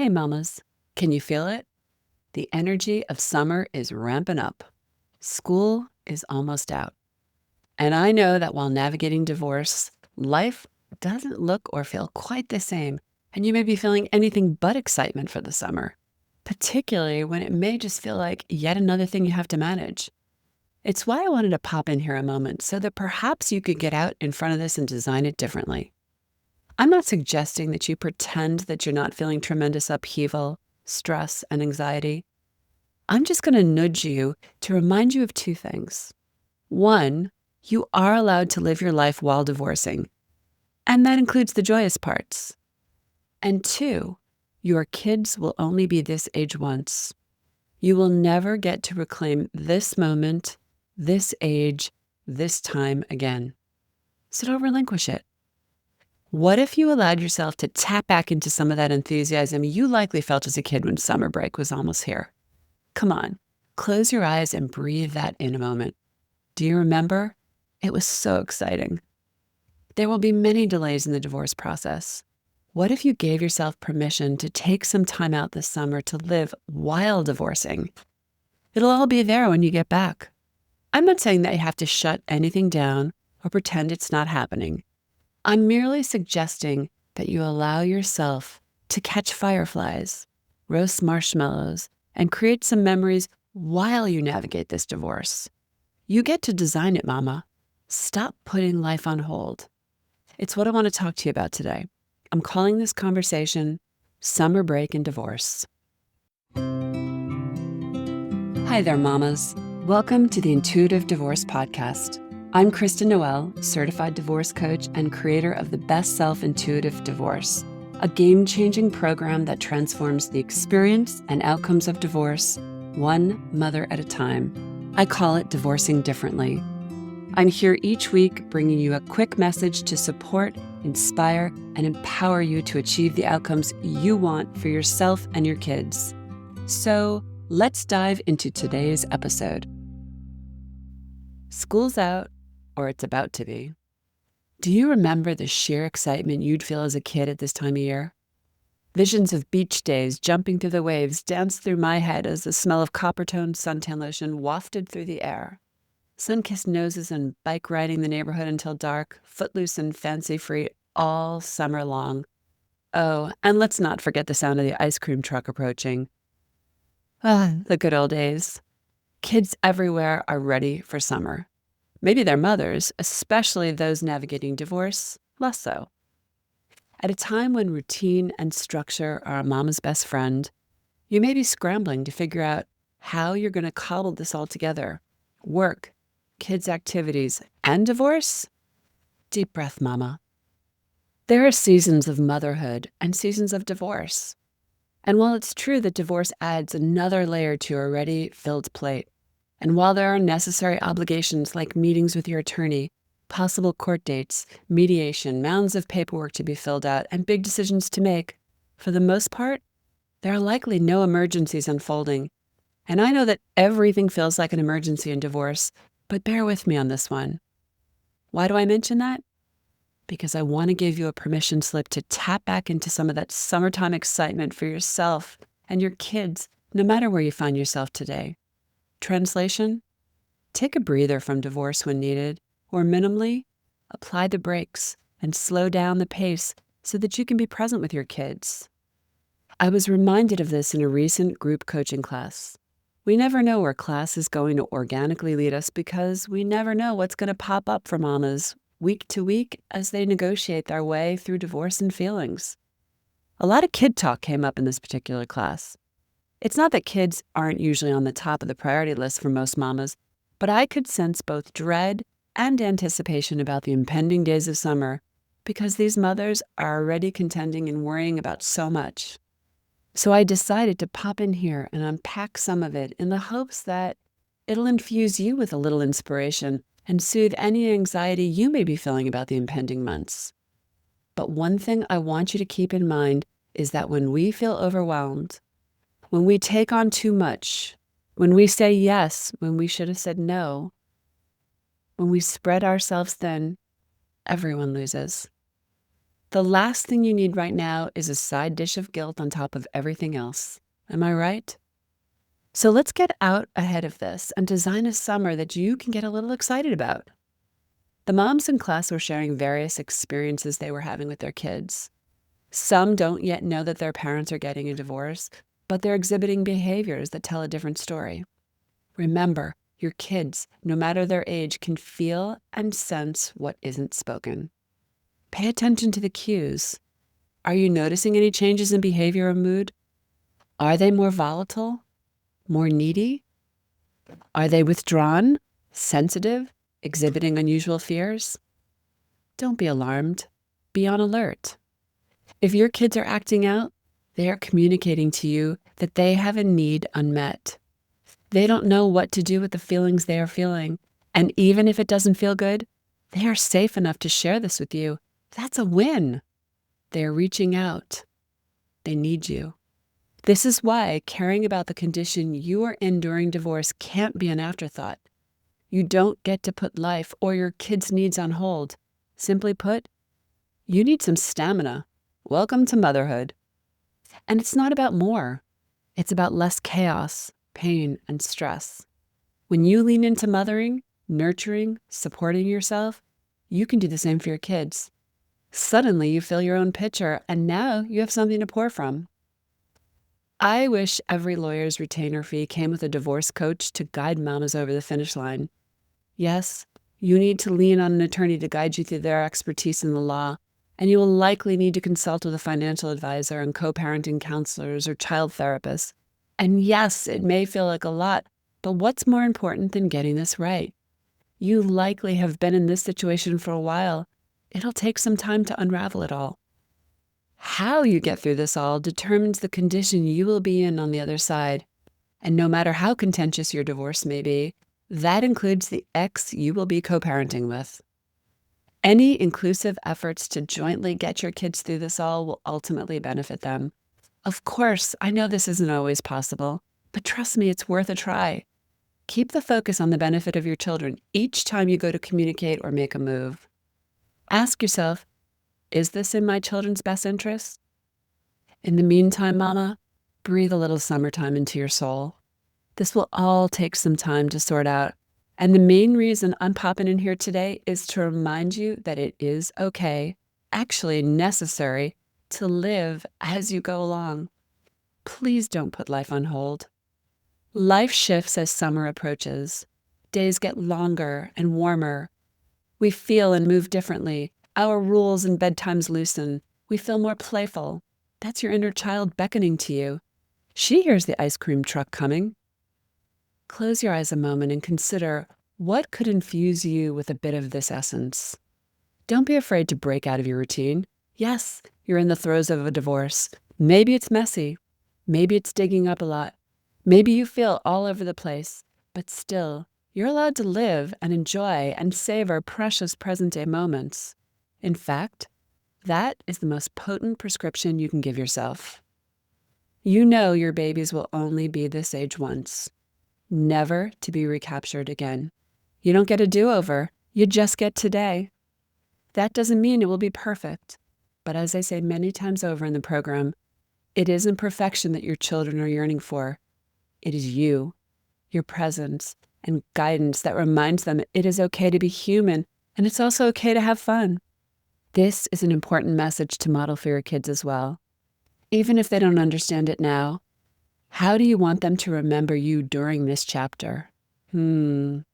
Hey mamas, can you feel it? The energy of summer is ramping up. School is almost out. And I know that while navigating divorce, life doesn't look or feel quite the same, and you may be feeling anything but excitement for the summer, particularly when it may just feel like yet another thing you have to manage. It's why I wanted to pop in here a moment so that perhaps you could get out in front of this and design it differently. I'm not suggesting that you pretend that you're not feeling tremendous upheaval, stress, and anxiety. I'm just going to nudge you to remind you of two things. One, you are allowed to live your life while divorcing, and that includes the joyous parts. And two, your kids will only be this age once. You will never get to reclaim this moment, this age, this time again. So don't relinquish it. What if you allowed yourself to tap back into some of that enthusiasm you likely felt as a kid when summer break was almost here? Come on, close your eyes and breathe that in a moment. Do you remember? It was so exciting. There will be many delays in the divorce process. What if you gave yourself permission to take some time out this summer to live while divorcing? It'll all be there when you get back. I'm not saying that you have to shut anything down or pretend it's not happening. I'm merely suggesting that you allow yourself to catch fireflies, roast marshmallows, and create some memories while you navigate this divorce. You get to design it, Mama. Stop putting life on hold. It's what I want to talk to you about today. I'm calling this conversation Summer Break and Divorce. Hi there, mamas. Welcome to the Intuitive Divorce Podcast. I'm Kristen Noel, certified divorce coach and creator of the Best Self Intuitive Divorce, a game-changing program that transforms the experience and outcomes of divorce, one mother at a time. I call it Divorcing Differently. I'm here each week bringing you a quick message to support, inspire, and empower you to achieve the outcomes you want for yourself and your kids. So let's dive into today's episode. School's out, or it's about to be. Do you remember the sheer excitement you'd feel as a kid at this time of year? Visions of beach days jumping through the waves danced through my head as the smell of copper-toned suntan lotion wafted through the air. Sun-kissed noses and bike riding the neighborhood until dark, footloose and fancy-free all summer long. Oh, and let's not forget the sound of the ice cream truck approaching. Ah, the good old days. Kids everywhere are ready for summer. Maybe their mothers, especially those navigating divorce, less so. At a time when routine and structure are a mama's best friend, you may be scrambling to figure out how you're going to cobble this all together. Work, kids' activities, and divorce? Deep breath, mama. There are seasons of motherhood and seasons of divorce. And while it's true that divorce adds another layer to your already filled plate, and while there are necessary obligations like meetings with your attorney, possible court dates, mediation, mounds of paperwork to be filled out, and big decisions to make, for the most part, there are likely no emergencies unfolding. And I know that everything feels like an emergency in divorce, but bear with me on this one. Why do I mention that? Because I want to give you a permission slip to tap back into some of that summertime excitement for yourself and your kids, no matter where you find yourself today. Translation: take a breather from divorce when needed, or minimally, apply the brakes and slow down the pace so that you can be present with your kids. I was reminded of this in a recent group coaching class. We never know where class is going to organically lead us because we never know what's going to pop up for mamas week to week as they negotiate their way through divorce and feelings. A lot of kid talk came up in this particular class. It's not that kids aren't usually on the top of the priority list for most mamas, but I could sense both dread and anticipation about the impending days of summer because these mothers are already contending and worrying about so much. So I decided to pop in here and unpack some of it in the hopes that it'll infuse you with a little inspiration and soothe any anxiety you may be feeling about the impending months. But one thing I want you to keep in mind is that when we feel overwhelmed, when we take on too much, when we say yes when we should have said no, when we spread ourselves thin, everyone loses. The last thing you need right now is a side dish of guilt on top of everything else. Am I right? So let's get out ahead of this and design a summer that you can get a little excited about. The moms in class were sharing various experiences they were having with their kids. Some don't yet know that their parents are getting a divorce, but they're exhibiting behaviors that tell a different story. Remember, your kids, no matter their age, can feel and sense what isn't spoken. Pay attention to the cues. Are you noticing any changes in behavior or mood? Are they more volatile? More needy? Are they withdrawn? Sensitive? Exhibiting unusual fears? Don't be alarmed. Be on alert. If your kids are acting out, they are communicating to you that they have a need unmet. They don't know what to do with the feelings they are feeling. And even if it doesn't feel good, they are safe enough to share this with you. That's a win. They are reaching out. They need you. This is why caring about the condition you are in during divorce can't be an afterthought. You don't get to put life or your kids' needs on hold. Simply put, you need some stamina. Welcome to motherhood. And it's not about more. It's about less chaos, pain, and stress. When you lean into mothering, nurturing, supporting yourself, you can do the same for your kids. Suddenly you fill your own pitcher, and now you have something to pour from. I wish every lawyer's retainer fee came with a divorce coach to guide mamas over the finish line. Yes, you need to lean on an attorney to guide you through their expertise in the law, and you will likely need to consult with a financial advisor and co-parenting counselors or child therapists. And yes, it may feel like a lot, but what's more important than getting this right? You likely have been in this situation for a while. It'll take some time to unravel it all. How you get through this all determines the condition you will be in on the other side. And no matter how contentious your divorce may be, that includes the ex you will be co-parenting with. Any inclusive efforts to jointly get your kids through this all will ultimately benefit them. Of course, I know this isn't always possible, but trust me, it's worth a try. Keep the focus on the benefit of your children each time you go to communicate or make a move. Ask yourself, is this in my children's best interest? In the meantime, Mama, breathe a little summertime into your soul. This will all take some time to sort out. And the main reason I'm popping in here today is to remind you that it is okay, actually necessary, to live as you go along. Please don't put life on hold. Life shifts as summer approaches. Days get longer and warmer. We feel and move differently. Our rules and bedtimes loosen. We feel more playful. That's your inner child beckoning to you. She hears the ice cream truck coming. Close your eyes a moment and consider what could infuse you with a bit of this essence. Don't be afraid to break out of your routine. Yes, you're in the throes of a divorce. Maybe it's messy. Maybe it's digging up a lot. Maybe you feel all over the place. But still, you're allowed to live and enjoy and savor precious present-day moments. In fact, that is the most potent prescription you can give yourself. You know your babies will only be this age once, never to be recaptured again. You don't get a do-over, you just get today. That doesn't mean it will be perfect, but as I say many times over in the program, it isn't perfection that your children are yearning for. It is you, your presence, and guidance that reminds them it is okay to be human, and it's also okay to have fun. This is an important message to model for your kids as well. Even if they don't understand it now, how do you want them to remember you during this chapter? So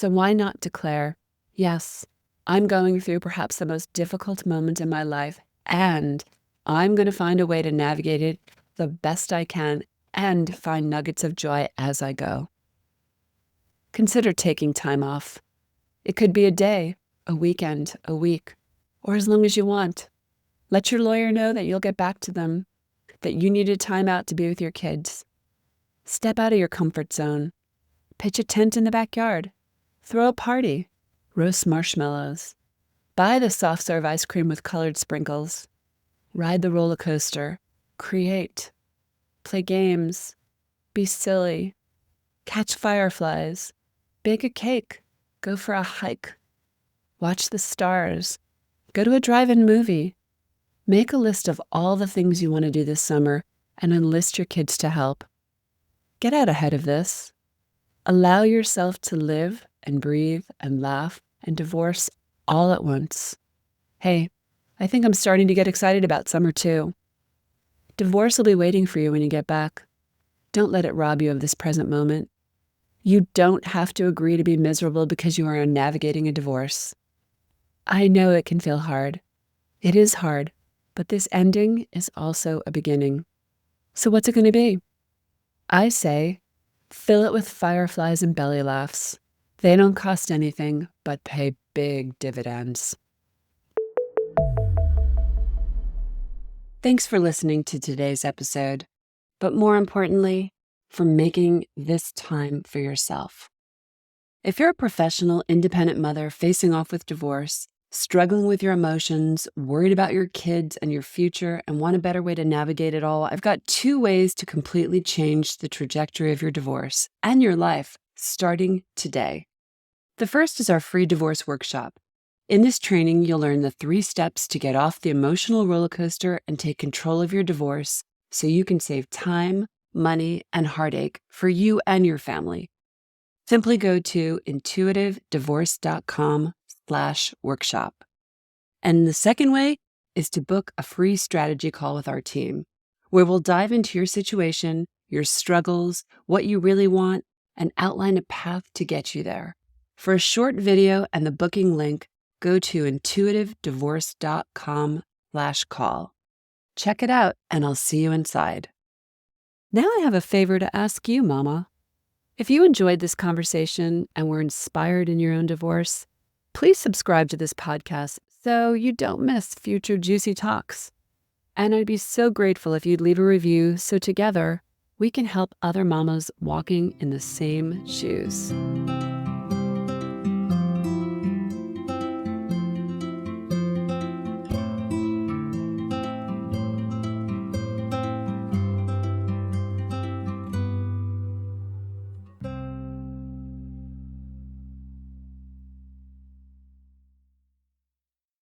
why not declare, yes, I'm going through perhaps the most difficult moment in my life, and I'm going to find a way to navigate it the best I can and find nuggets of joy as I go. Consider taking time off. It could be a day, a weekend, a week, or as long as you want. Let your lawyer know that you'll get back to them, that you needed time out to be with your kids. Step out of your comfort zone. Pitch a tent in the backyard. Throw a party. Roast marshmallows. Buy the soft serve ice cream with colored sprinkles. Ride the roller coaster. Create. Play games. Be silly. Catch fireflies. Bake a cake. Go for a hike. Watch the stars. Go to a drive-in movie. Make a list of all the things you want to do this summer and enlist your kids to help. Get out ahead of this. Allow yourself to live and breathe and laugh and divorce all at once. Hey, I think I'm starting to get excited about summer too. Divorce will be waiting for you when you get back. Don't let it rob you of this present moment. You don't have to agree to be miserable because you are navigating a divorce. I know it can feel hard. It is hard, but this ending is also a beginning. So what's it going to be? I say, fill it with fireflies and belly laughs. They don't cost anything, but pay big dividends. Thanks for listening to today's episode, but more importantly, for making this time for yourself. If you're a professional, independent mother facing off with divorce, struggling with your emotions, worried about your kids and your future, and want a better way to navigate it all, I've got 2 ways to completely change the trajectory of your divorce and your life starting today. The first is our free divorce workshop. In this training, you'll learn the 3 steps to get off the emotional roller coaster and take control of your divorce so you can save time, money, and heartache for you and your family. Simply go to intuitivedivorce.com/workshop. And the second way is to book a free strategy call with our team, where we'll dive into your situation, your struggles, what you really want, and outline a path to get you there. For a short video and the booking link, go to intuitivedivorce.com/call. Check it out, and I'll see you inside. Now I have a favor to ask you, Mama. If you enjoyed this conversation and were inspired in your own divorce, please subscribe to this podcast so you don't miss future juicy talks. And I'd be so grateful if you'd leave a review so together we can help other mamas walking in the same shoes.